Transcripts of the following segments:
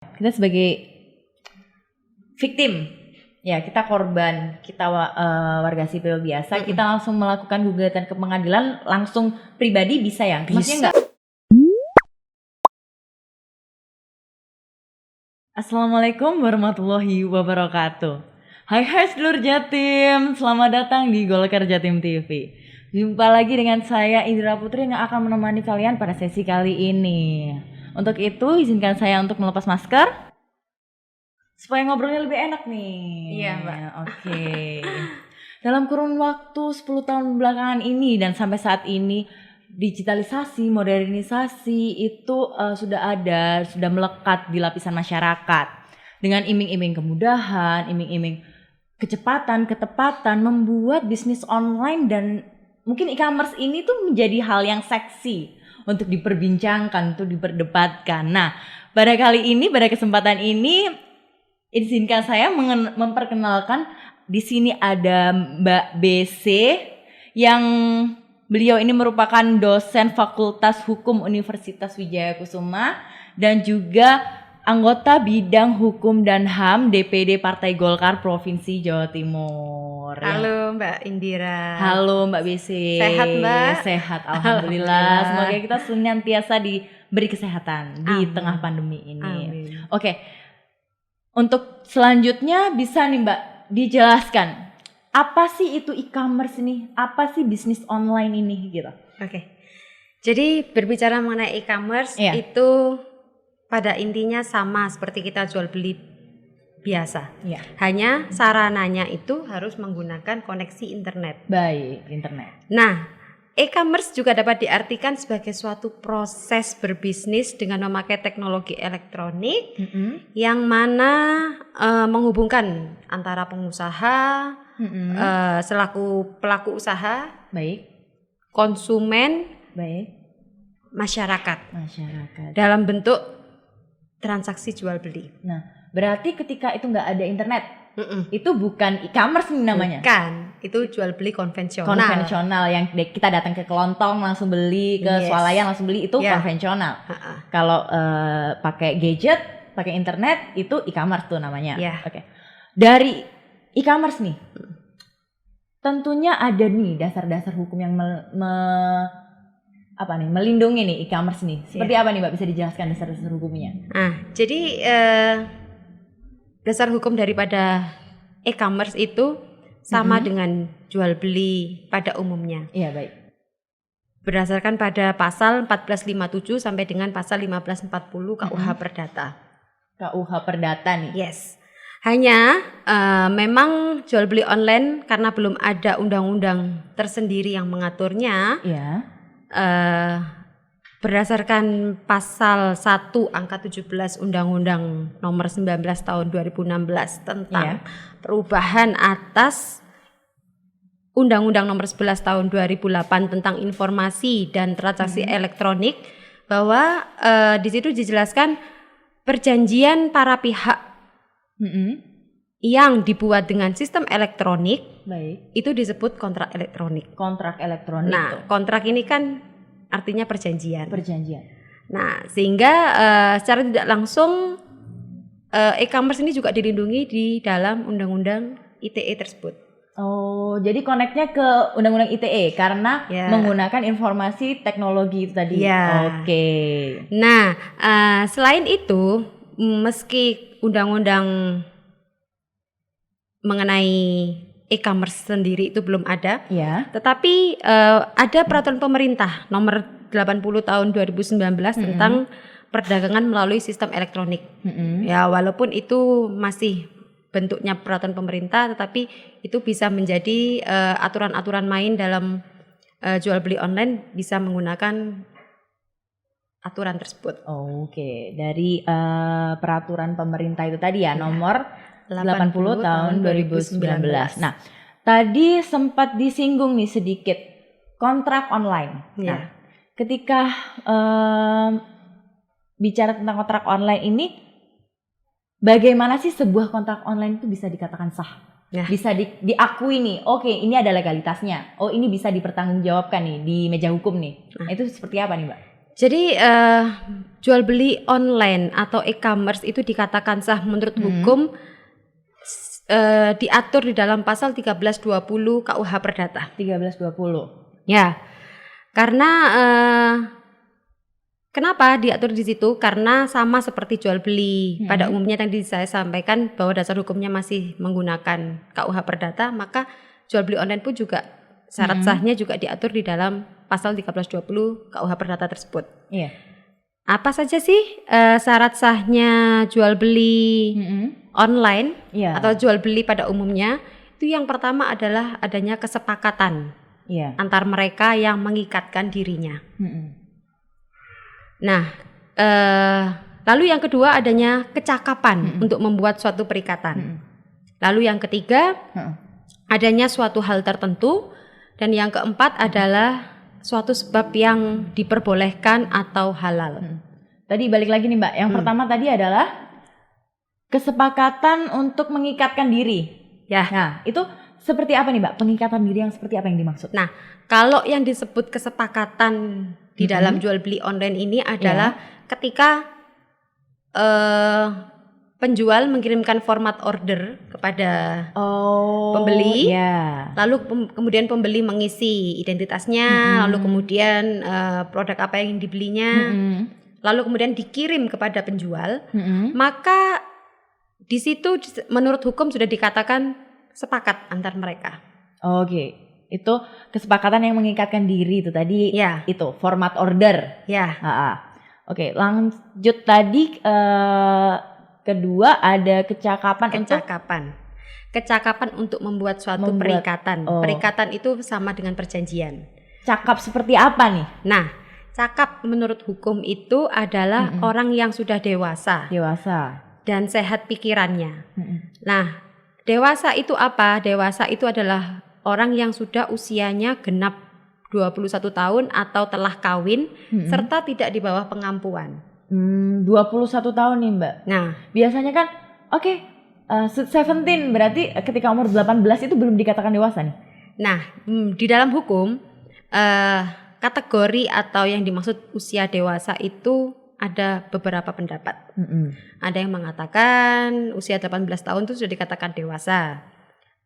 Kita sebagai victim, ya kita korban, kita warga sipil biasa, kita langsung melakukan gugatan ke pengadilan langsung pribadi bisa ya? Maksudnya enggak? Assalamualaikum warahmatullahi wabarakatuh. Hai sedulur Jatim, selamat datang di Golkar Jatim TV. Jumpa lagi dengan saya Indra Putri yang akan menemani kalian pada sesi kali ini. Untuk itu izinkan saya untuk melepas masker supaya ngobrolnya lebih enak nih. Iya Mbak. Oke. Dalam kurun waktu 10 tahun belakangan ini dan sampai saat ini, digitalisasi, modernisasi itu sudah melekat di lapisan masyarakat. Dengan iming-iming kemudahan, iming-iming kecepatan, ketepatan, membuat bisnis online dan mungkin e-commerce ini tuh menjadi hal yang seksi untuk diperbincangkan, untuk diperdebatkan. Nah, pada kesempatan ini, izinkan saya memperkenalkan di sini ada Mbak BC yang beliau ini merupakan dosen Fakultas Hukum Universitas Wijaya Kusuma dan juga anggota bidang Hukum dan HAM DPD Partai Golkar Provinsi Jawa Timur. Halo Mbak Indira. Halo Mbak BC. Sehat Mbak? Sehat, alhamdulillah. Semoga kita senantiasa diberi kesehatan di tengah pandemi ini. Amin. Oke. Untuk selanjutnya bisa nih Mbak dijelaskan apa sih itu e-commerce nih? Apa sih bisnis online ini gitu? Oke. Jadi berbicara mengenai e-commerce itu pada intinya sama seperti kita jual beli biasa. Iya. Hanya sarananya itu harus menggunakan koneksi internet. Baik, internet. Nah, e-commerce juga dapat diartikan sebagai suatu proses berbisnis dengan memakai teknologi elektronik yang mana menghubungkan antara pengusaha, selaku pelaku usaha, baik, konsumen, baik, masyarakat dalam dalam bentuk transaksi jual beli. Nah, berarti ketika itu nggak ada internet, itu bukan e-commerce nih namanya. Bukan, itu jual beli konvensional. Konvensional yang kita datang ke kelontong langsung beli, ke swalayan langsung beli, itu konvensional. Kalau pakai gadget, pakai internet, itu e-commerce tuh namanya. Oke. Dari e-commerce nih, tentunya ada nih dasar-dasar hukum yang melindungi nih e-commerce nih. Seperti apa nih Mbak, bisa dijelaskan dasar-dasar hukumnya? Jadi dasar hukum daripada e-commerce itu sama dengan jual beli pada umumnya. Iya, baik. Berdasarkan pada pasal 1457 sampai dengan pasal 1540 KUH Perdata. KUH Perdata nih. Yes. Hanya memang jual beli online karena belum ada undang-undang tersendiri yang mengaturnya. Iya. Berdasarkan pasal 1 angka 17 Undang-Undang nomor 19 tahun 2016 tentang perubahan atas Undang-Undang nomor 11 tahun 2008 tentang informasi dan transaksi elektronik, bahwa di situ dijelaskan perjanjian para pihak yang dibuat dengan sistem elektronik, baik, itu disebut kontrak elektronik. Kontrak elektronik. Nah, kontrak ini kan artinya perjanjian. Nah, sehingga secara tidak langsung e-commerce ini juga dilindungi di dalam Undang-Undang ITE tersebut. Oh, jadi koneknya ke Undang-Undang ITE karena menggunakan informasi teknologi itu tadi. Oke. Nah, selain itu, meski Undang-Undang mengenai e-commerce sendiri itu belum ada, tetapi ada peraturan pemerintah nomor 80 tahun 2019 tentang perdagangan melalui sistem elektronik. Ya, walaupun itu masih bentuknya peraturan pemerintah, tetapi itu bisa menjadi aturan-aturan main dalam jual beli online, bisa menggunakan aturan tersebut. Oke, dari peraturan pemerintah itu tadi nomor 80 tahun 2019. Nah, tadi sempat disinggung nih sedikit kontrak online. Nah, ketika bicara tentang kontrak online ini, bagaimana sih sebuah kontrak online itu bisa dikatakan sah? Bisa diakui nih, oke, ini ada legalitasnya. Oh, ini bisa dipertanggungjawabkan nih di meja hukum nih. Nah, itu seperti apa nih Mbak? Jadi jual beli online atau e-commerce itu dikatakan sah menurut hukum diatur di dalam pasal 1320 KUH Perdata. 1320. Ya. Karena kenapa diatur di situ? Karena sama seperti jual beli pada umumnya yang saya sampaikan bahwa dasar hukumnya masih menggunakan KUH Perdata, maka jual beli online pun juga syarat sahnya juga diatur di dalam pasal 1320 KUH Perdata tersebut. Iya. Apa saja sih syarat sahnya jual beli online atau jual beli pada umumnya? Itu yang pertama adalah adanya kesepakatan antar mereka yang mengikatkan dirinya. Nah, lalu yang kedua adanya kecakapan untuk membuat suatu perikatan. Lalu yang ketiga adanya suatu hal tertentu, dan yang keempat adalah suatu sebab yang diperbolehkan atau halal. Tadi balik lagi nih Mbak, yang pertama tadi adalah kesepakatan untuk mengikatkan diri. Ya. Nah, itu seperti apa nih Mbak? Pengikatan diri yang seperti apa yang dimaksud? Nah, kalau yang disebut kesepakatan di dalam jual beli online ini adalah ketika penjual mengirimkan format order kepada pembeli, lalu kemudian pembeli mengisi identitasnya, lalu kemudian produk apa yang dibelinya, lalu kemudian dikirim kepada penjual, maka di situ menurut hukum sudah dikatakan sepakat antar mereka. Oke. Itu kesepakatan yang mengikatkan diri itu tadi, itu format order. Oke, lanjut tadi kedua ada kecakapan untuk membuat suatu perikatan. Perikatan itu sama dengan perjanjian. Cakap seperti apa nih? Nah, cakap menurut hukum itu adalah orang yang sudah dewasa dan sehat pikirannya. Nah, dewasa itu apa? Dewasa itu adalah orang yang sudah usianya genap 21 tahun atau telah kawin serta tidak di bawah pengampuan. 21 tahun nih Mbak. Nah, biasanya kan 17 berarti ketika umur 18 itu belum dikatakan dewasa nih. Nah, di dalam hukum kategori atau yang dimaksud usia dewasa itu ada beberapa pendapat. Ada yang mengatakan usia 18 tahun itu sudah dikatakan dewasa.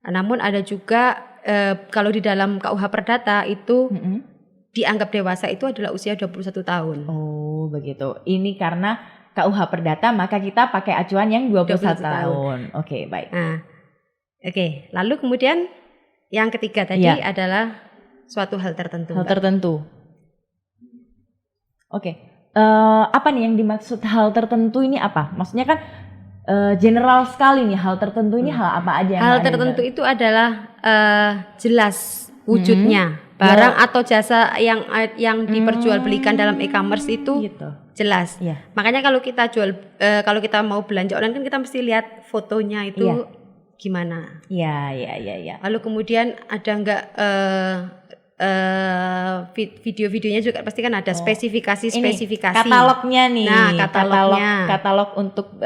Namun ada juga kalau di dalam KUH Perdata itu dianggap dewasa itu adalah usia 21 tahun. Oh, begitu. Ini karena KUH Perdata maka kita pakai acuan yang 21 tahun. Oke, baik. Nah, lalu kemudian yang ketiga tadi adalah suatu hal tertentu. Hal tertentu. Apa nih yang dimaksud hal tertentu ini apa? Maksudnya kan general sekali nih, hal tertentu ini hal apa aja? Hal tertentu itu adalah jelas wujudnya, barang atau jasa yang diperjualbelikan dalam e-commerce itu jelas. Makanya kalau kita kalau kita mau belanja online kan kita mesti lihat fotonya itu gimana. Lalu kemudian ada enggak video-videonya juga pasti kan ada spesifikasi. Katalognya nih. Nah, katalog untuk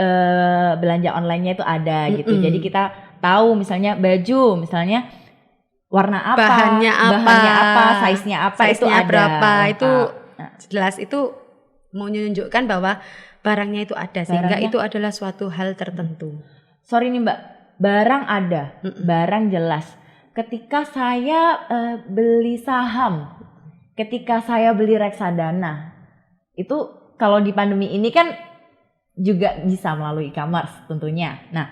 belanja online-nya itu ada gitu. Jadi kita tahu misalnya baju, misalnya warna apa, bahannya apa, size-nya apa, itu ada. Berapa, itu jelas itu menunjukkan bahwa barangnya itu ada, sehingga itu adalah suatu hal tertentu. Sorry nih Mbak, barang ada, barang jelas. Ketika saya beli saham, ketika saya beli reksadana, itu kalau di pandemi ini kan juga bisa melalui e-commerce tentunya. Nah,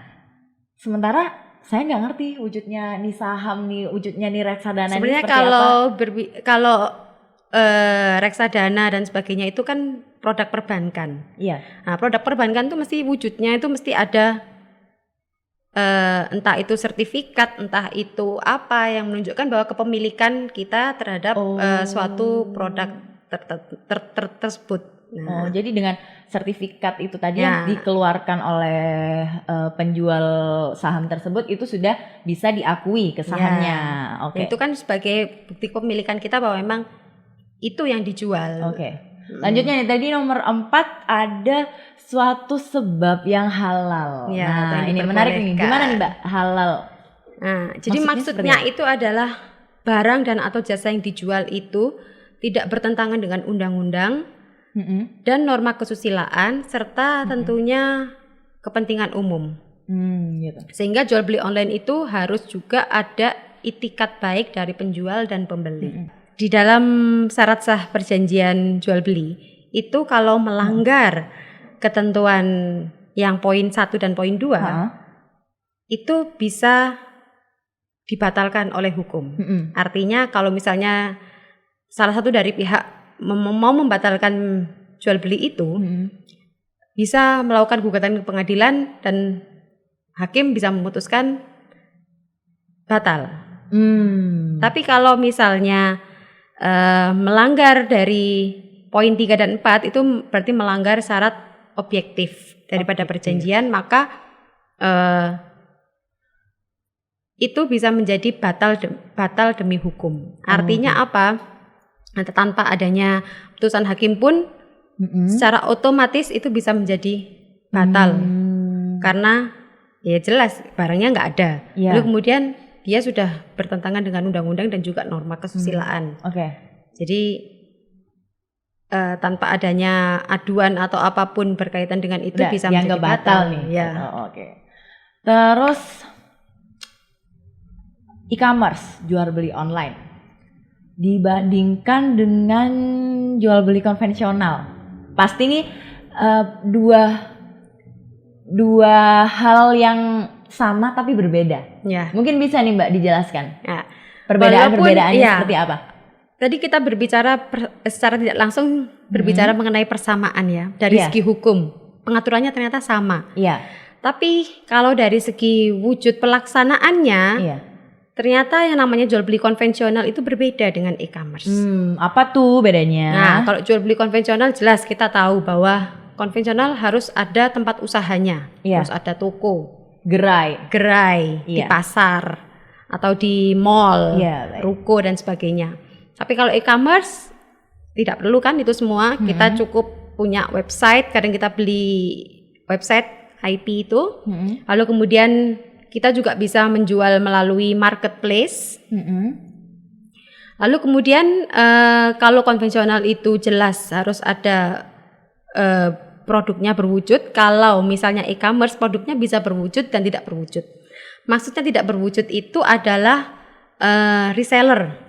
sementara saya nggak ngerti wujudnya nih saham nih, wujudnya nih reksadana. Sebenarnya kalau reksadana dan sebagainya itu kan produk perbankan. Nah, produk perbankan itu mesti wujudnya itu mesti ada. Entah itu sertifikat, entah itu apa yang menunjukkan bahwa kepemilikan kita terhadap suatu produk tersebut. Nah. Jadi dengan sertifikat itu tadi yang dikeluarkan oleh penjual saham tersebut itu sudah bisa diakui ke sahamnya. Itu kan sebagai bukti kepemilikan kita bahwa memang itu yang dijual. Lanjutnya nih, tadi nomor 4 ada suatu sebab yang halal. Nah, ini menarik nih. Gimana nih Mbak halal? Nah, jadi maksudnya itu adalah barang dan atau jasa yang dijual itu tidak bertentangan dengan undang-undang, dan norma kesusilaan serta tentunya kepentingan umum. Gitu. Sehingga jual beli online itu harus juga ada itikat baik dari penjual dan pembeli. Di dalam syarat sah perjanjian jual beli itu kalau melanggar ketentuan yang poin 1 dan poin 2 itu bisa dibatalkan oleh hukum. Artinya kalau misalnya salah satu dari pihak mau membatalkan jual beli itu, bisa melakukan gugatan ke pengadilan dan hakim bisa memutuskan batal. Tapi kalau misalnya melanggar dari poin 3 dan 4 itu berarti melanggar syarat objektif daripada perjanjian, maka itu bisa menjadi batal demi hukum. Artinya apa? Tanpa adanya putusan hakim pun secara otomatis itu bisa menjadi batal. Karena ya jelas barangnya nggak ada. Lalu kemudian dia sudah bertentangan dengan undang-undang dan juga norma kesusilaan. Jadi tanpa adanya aduan atau apapun berkaitan dengan itu bisa menjadi batal nih. Ya. Terus e-commerce, jual beli online, dibandingkan dengan jual beli konvensional, pasti nih dua hal yang sama tapi berbeda. Mungkin bisa nih Mbak dijelaskan perbedaan-perbedaannya seperti apa? Tadi kita berbicara secara tidak langsung berbicara mengenai persamaan ya dari segi hukum, pengaturannya ternyata sama. Tapi kalau dari segi wujud pelaksanaannya, ternyata yang namanya jual beli konvensional itu berbeda dengan e-commerce. Apa tuh bedanya? Nah, kalau jual beli konvensional jelas kita tahu bahwa konvensional harus ada tempat usahanya, harus ada toko, gerai di pasar atau di mall, ruko dan sebagainya. Tapi kalau e-commerce tidak perlu kan itu semua, kita cukup punya website, kadang kita beli website IP itu, lalu kemudian kita juga bisa menjual melalui marketplace. Lalu kemudian kalau konvensional itu jelas harus ada produknya berwujud. Kalau misalnya e-commerce produknya bisa berwujud dan tidak berwujud. Maksudnya tidak berwujud itu adalah reseller.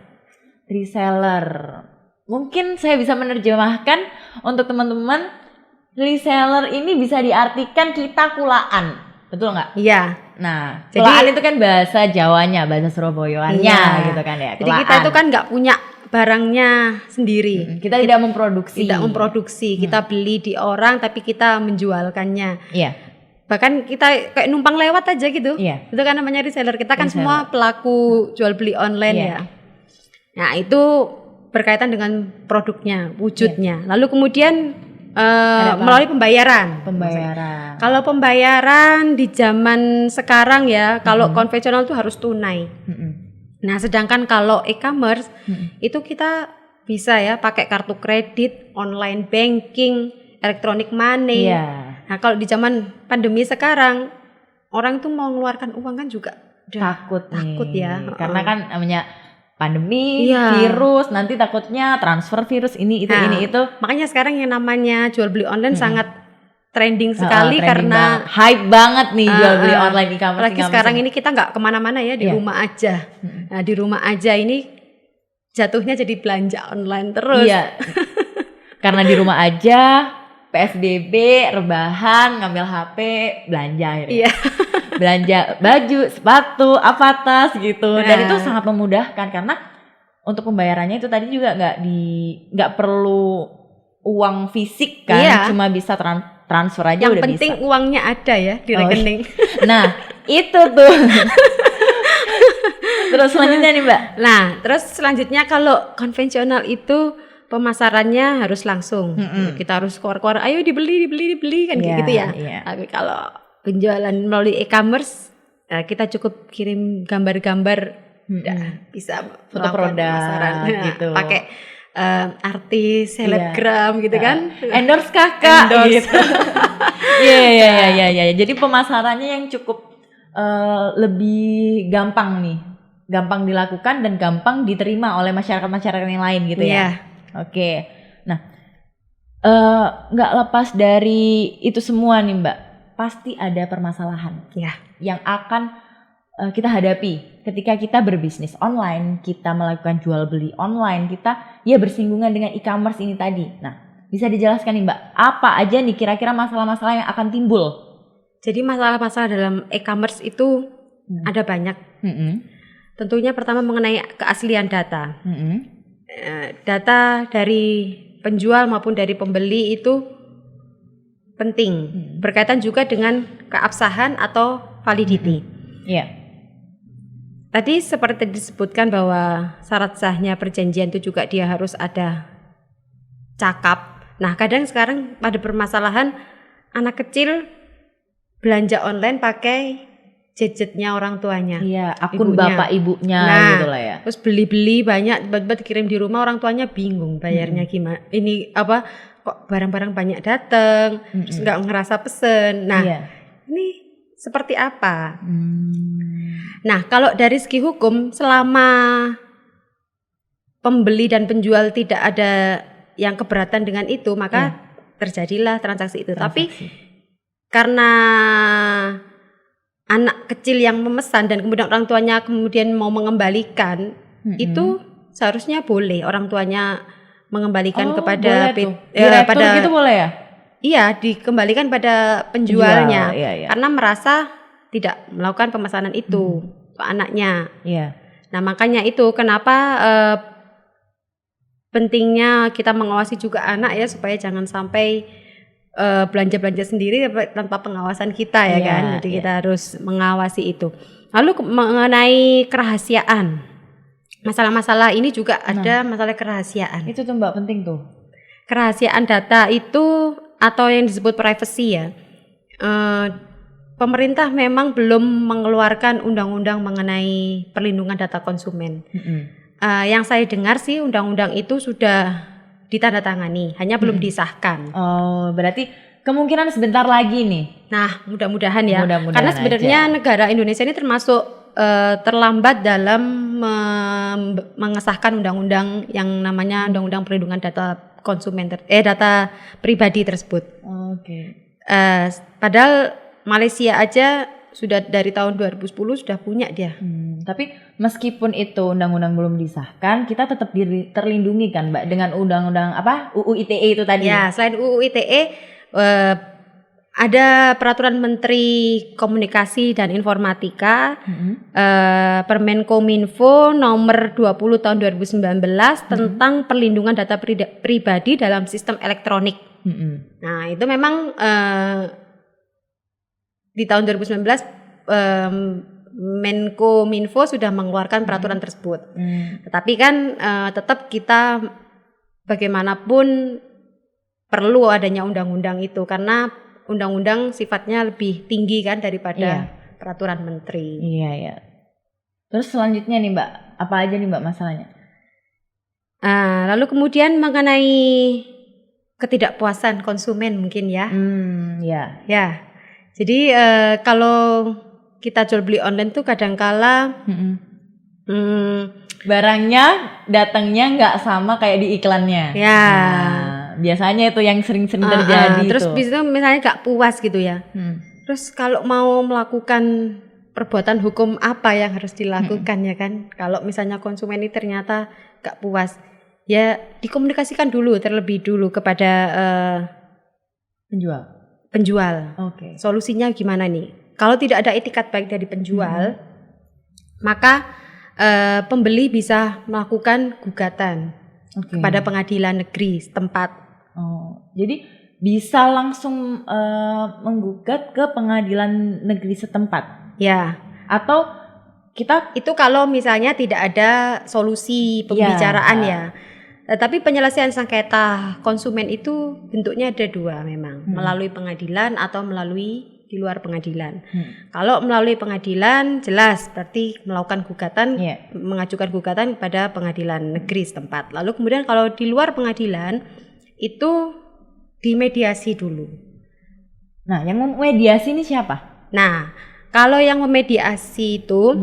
Mungkin saya bisa menerjemahkan untuk teman-teman, reseller ini bisa diartikan kita kulaan. Betul nggak? Iya. Nah, kulaan itu kan bahasa Jawanya, bahasa Surabayanya gitu kan ya. Jadi kita itu kan nggak punya barangnya sendiri. Kita tidak memproduksi. Kita beli di orang tapi kita menjualkannya. Bahkan kita kayak numpang lewat aja gitu. Itu kan namanya reseller. Kita kan semua pelaku jual beli online ya. Nah, itu berkaitan dengan produknya, wujudnya. Lalu kemudian melalui pembayaran. Kalau pembayaran di zaman sekarang ya, kalau konvensional itu harus tunai. Nah, sedangkan kalau e-commerce itu kita bisa ya pakai kartu kredit, online banking, electronic money. Nah, kalau di zaman pandemi sekarang orang tuh mau mengeluarkan uang kan juga takut ya. Karena kan namanya pandemi, virus, nanti takutnya transfer virus ini itu. Makanya sekarang yang namanya jual beli online sangat trending sekali karena hype banget nih jual beli online e-commerce. Apalagi sekarang ini kita nggak kemana-mana ya, di rumah aja. Nah, di rumah aja ini jatuhnya jadi belanja online terus. Karena di rumah aja, PSBB, rebahan, ngambil HP, belanja ya. Belanja baju, sepatu, apa tas gitu. Dan itu sangat memudahkan karena untuk pembayarannya itu tadi juga nggak perlu uang fisik kan, cuma bisa transfer aja udah bisa. Yang penting uangnya ada ya di rekening. Nah, itu tuh. Terus selanjutnya nih Mbak. Nah, terus selanjutnya kalau konvensional itu pemasarannya harus langsung. Kita harus keluar-keluar, ayo dibeli kan gitu ya. Tapi kalau penjualan melalui e-commerce, kita cukup kirim gambar-gambar, bisa foto produk gitu. Pakai artis, selebgram gitu kan. Endorse kakak gitu. Iya. Jadi pemasarannya yang cukup lebih gampang nih. Gampang dilakukan dan gampang diterima oleh masyarakat yang lain gitu ya. Oke. Nah, nggak lepas dari itu semua nih Mbak, pasti ada permasalahan Ya. yang akan kita hadapi ketika kita berbisnis online, kita melakukan jual beli online, kita ya bersinggungan dengan e-commerce ini tadi. Nah, bisa dijelaskan nih Mbak, apa aja nih kira-kira masalah-masalah yang akan timbul? Jadi masalah-masalah dalam e-commerce itu ada banyak. Tentunya pertama mengenai keaslian data. Data dari penjual maupun dari pembeli itu penting. Berkaitan juga dengan keabsahan atau validity. Iya. Tadi seperti disebutkan bahwa syarat sahnya perjanjian itu juga dia harus ada cakap. Nah, kadang sekarang pada permasalahan anak kecil belanja online pakai gadgetnya orang tuanya. Iya, akun ibunya. bapak ibunya gitu lah ya. Terus beli-beli banyak, tiba-tiba dikirim di rumah, orang tuanya bingung bayarnya gimana. Ini apa kok barang-barang banyak datang, terus nggak ngerasa pesen. Nah, ini seperti apa? Nah, kalau dari segi hukum, selama pembeli dan penjual tidak ada yang keberatan dengan itu, maka terjadilah transaksi itu. Tapi karena anak kecil yang memesan dan kemudian orang tuanya kemudian mau mengembalikan, itu seharusnya boleh orang tuanya mengembalikan kepada pada gitu boleh ya? Iya, dikembalikan pada penjualnya. Iya. Karena merasa tidak melakukan pemesanan itu ke anaknya. Iya. Nah, makanya itu kenapa pentingnya kita mengawasi juga anak ya, supaya jangan sampai belanja-belanja sendiri tanpa pengawasan kita ya kan. Jadi kita harus mengawasi itu. Lalu mengenai kerahasiaan, masalah-masalah ini juga ada masalah kerahasiaan. Itu tuh Mbak, penting tuh. Kerahasiaan data itu atau yang disebut privacy ya. Pemerintah memang belum mengeluarkan undang-undang mengenai perlindungan data konsumen. Yang saya dengar sih undang-undang itu sudah ditandatangani, hanya belum disahkan. Oh, berarti kemungkinan sebentar lagi nih. Nah, mudah-mudahan ya. Mudah-mudahan karena sebenarnya negara Indonesia ini termasuk terlambat dalam mengesahkan undang-undang yang namanya Undang-Undang Perlindungan Data Konsumen data pribadi tersebut. Oke. Padahal Malaysia aja sudah dari tahun 2010 sudah punya dia. Tapi meskipun itu undang-undang belum disahkan, kita tetap terlindungi kan Mbak dengan undang-undang apa? UU ITE itu tadi. Ya, selain UU ITE ada peraturan Menteri Komunikasi dan Informatika, Permenkominfo nomor 20 tahun 2019 tentang perlindungan data pribadi dalam sistem elektronik. Nah, itu memang di tahun 2019 Menkominfo sudah mengeluarkan peraturan tersebut. Tetapi kan tetap kita bagaimanapun perlu adanya undang-undang itu, karena undang-undang sifatnya lebih tinggi kan daripada peraturan menteri. Iya. Terus selanjutnya nih Mbak, apa aja nih Mbak masalahnya? Lalu kemudian mengenai ketidakpuasan konsumen mungkin ya. Ya. Jadi kalau kita jual beli online tuh kadangkala barangnya datangnya nggak sama kayak di iklannya. Ya. Biasanya itu yang sering-sering terjadi. Terus bisa misalnya nggak puas gitu ya. Terus kalau mau melakukan perbuatan hukum apa yang harus dilakukan ya kan? Kalau misalnya konsumen ini ternyata nggak puas, ya dikomunikasikan dulu terlebih dulu kepada penjual. Oke. Solusinya gimana nih? Kalau tidak ada etikat baik dari penjual, maka pembeli bisa melakukan gugatan kepada pengadilan negeri setempat. Jadi bisa langsung menggugat ke pengadilan negeri setempat. Ya. Atau kita itu kalau misalnya tidak ada solusi pembicaraan ya. Tapi penyelesaian sengketa konsumen itu bentuknya ada dua memang, melalui pengadilan atau melalui di luar pengadilan. Kalau melalui pengadilan jelas berarti melakukan gugatan, mengajukan gugatan kepada pengadilan negeri setempat. Lalu kemudian kalau di luar pengadilan itu dimediasi dulu. Nah, yang memediasi ini siapa? Nah, kalau yang memediasi itu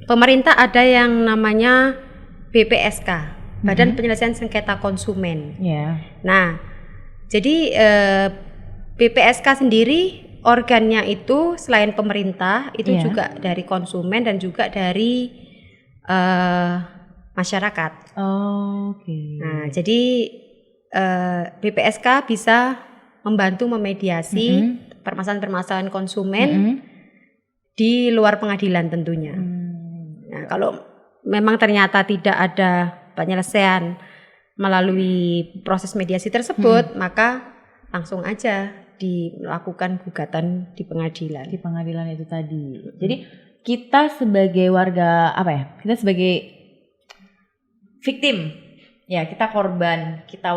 pemerintah ada yang namanya BPSK. Badan Penyelesaian Sengketa Konsumen. Yeah. Nah, Jadi BPSK sendiri organnya itu selain pemerintah itu juga dari konsumen dan juga dari masyarakat. Oke. Nah, jadi BPSK bisa membantu memediasi permasalahan-permasalahan konsumen di luar pengadilan tentunya. Nah, kalau memang ternyata tidak ada penyelesaian melalui proses mediasi tersebut, maka langsung aja dilakukan gugatan di pengadilan. Di pengadilan itu tadi. Jadi kita sebagai warga kita sebagai victim, ya kita korban, kita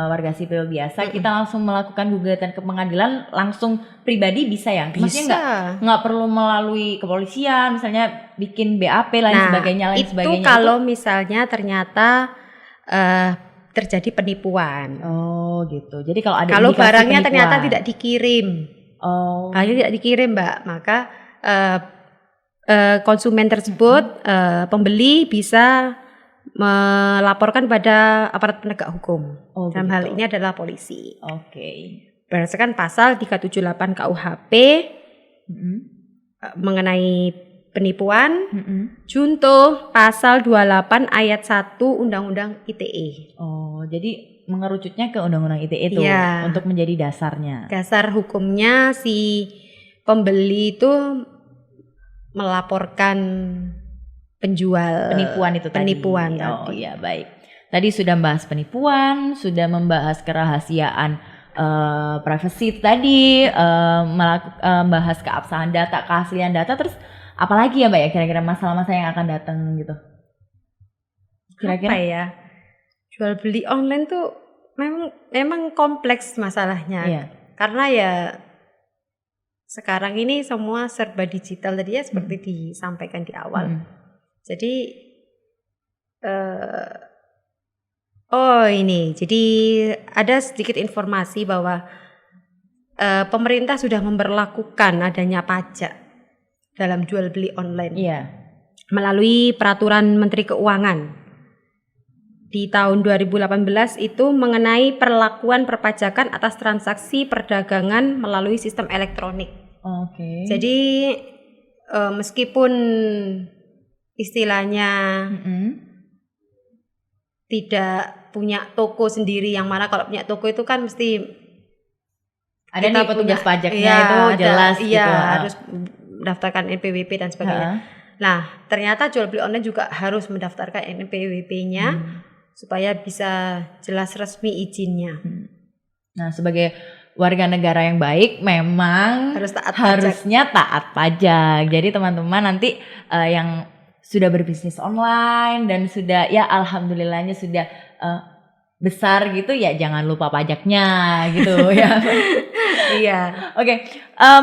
warga sipil biasa, kita langsung melakukan gugatan ke pengadilan langsung pribadi bisa ya? Maksudnya nggak perlu melalui kepolisian, misalnya bikin BAP lain sebagainya. Itu kalau misalnya ternyata terjadi penipuan. Oh gitu. Jadi kalau ada barangnya penipuan, ternyata tidak dikirim, tidak dikirim Mbak, maka konsumen tersebut, pembeli bisa melaporkan pada aparat penegak hukum. Dalam hal ini adalah polisi. Berdasarkan pasal 378 KUHP mengenai penipuan, junto pasal 28 ayat 1 Undang-Undang ITE. Jadi mengerucutnya ke Undang-Undang ITE itu untuk menjadi dasarnya. Dasar hukumnya si pembeli itu melaporkan penjual penipuan itu tadi. Oh iya, baik. Tadi sudah membahas penipuan, sudah membahas kerahasiaan privacy tadi, membahas keabsahan data, keaslian data, terus apalagi ya Mbak ya kira-kira masalah-masalah yang akan datang gitu? Kira-kira apa ya? Jual beli online tuh memang kompleks masalahnya. Karena ya sekarang ini semua serba digital tadi ya seperti disampaikan di awal. Jadi jadi ada sedikit informasi bahwa pemerintah sudah memberlakukan adanya pajak dalam jual beli online melalui peraturan Menteri Keuangan di tahun 2018 itu mengenai perlakuan perpajakan atas transaksi perdagangan melalui sistem elektronik. Jadi meskipun istilahnya tidak punya toko sendiri, yang mana kalau punya toko itu kan mesti ada nih petugas pajaknya itu jelas gitu. Harus mendaftarkan NPWP dan sebagainya. Nah, ternyata jual beli online juga harus mendaftarkan NPWP-nya supaya bisa jelas resmi izinnya. Nah, sebagai warga negara yang baik memang harusnya taat pajak. Jadi teman-teman nanti yang sudah berbisnis online dan sudah ya alhamdulillahnya sudah besar gitu ya, jangan lupa pajaknya gitu ya. Oke.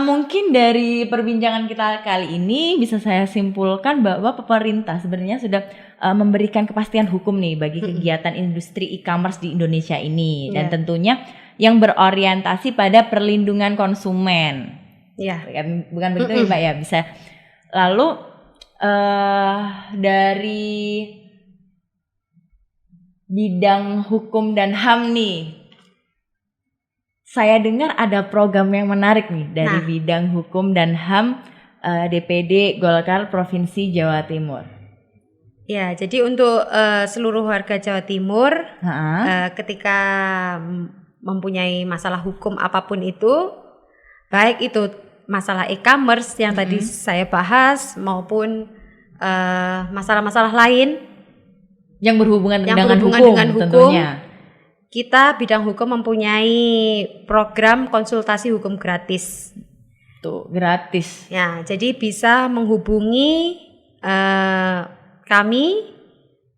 Mungkin dari perbincangan kita kali ini bisa saya simpulkan bahwa pemerintah sebenarnya sudah memberikan kepastian hukum nih bagi kegiatan industri e-commerce di Indonesia ini dan tentunya yang berorientasi pada perlindungan konsumen. Bukan begitu ya Mbak ya, bisa. Lalu dari bidang hukum dan HAM nih, saya dengar ada program yang menarik nih dari bidang hukum dan HAM DPD Golkar Provinsi Jawa Timur. Ya, jadi untuk seluruh warga Jawa Timur ketika mempunyai masalah hukum apapun itu, baik itu masalah e-commerce yang tadi saya bahas maupun masalah-masalah lain yang berhubungan dengan hukum tentunya. Kita bidang hukum mempunyai program konsultasi hukum gratis. Tuh, gratis. Ya, jadi bisa menghubungi kami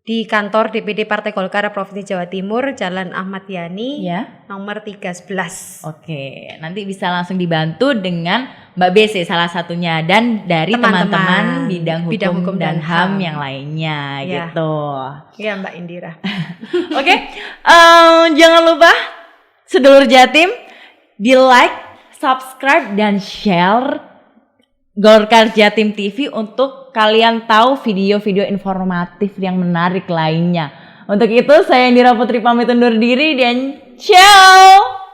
di kantor DPD Partai Golkar Provinsi Jawa Timur, Jalan Ahmad Yani, nomor 311. Oke, nanti bisa langsung dibantu dengan Mbak BC salah satunya dan dari teman-teman bidang hukum dan HAM yang lainnya gitu. Iya Mbak Indira. Oke, jangan lupa sedulur Jatim di like, subscribe dan share Golkar Jatim TV untuk kalian tahu video-video informatif yang menarik lainnya. Untuk itu saya Indira Putri pamit undur diri dan Ciao.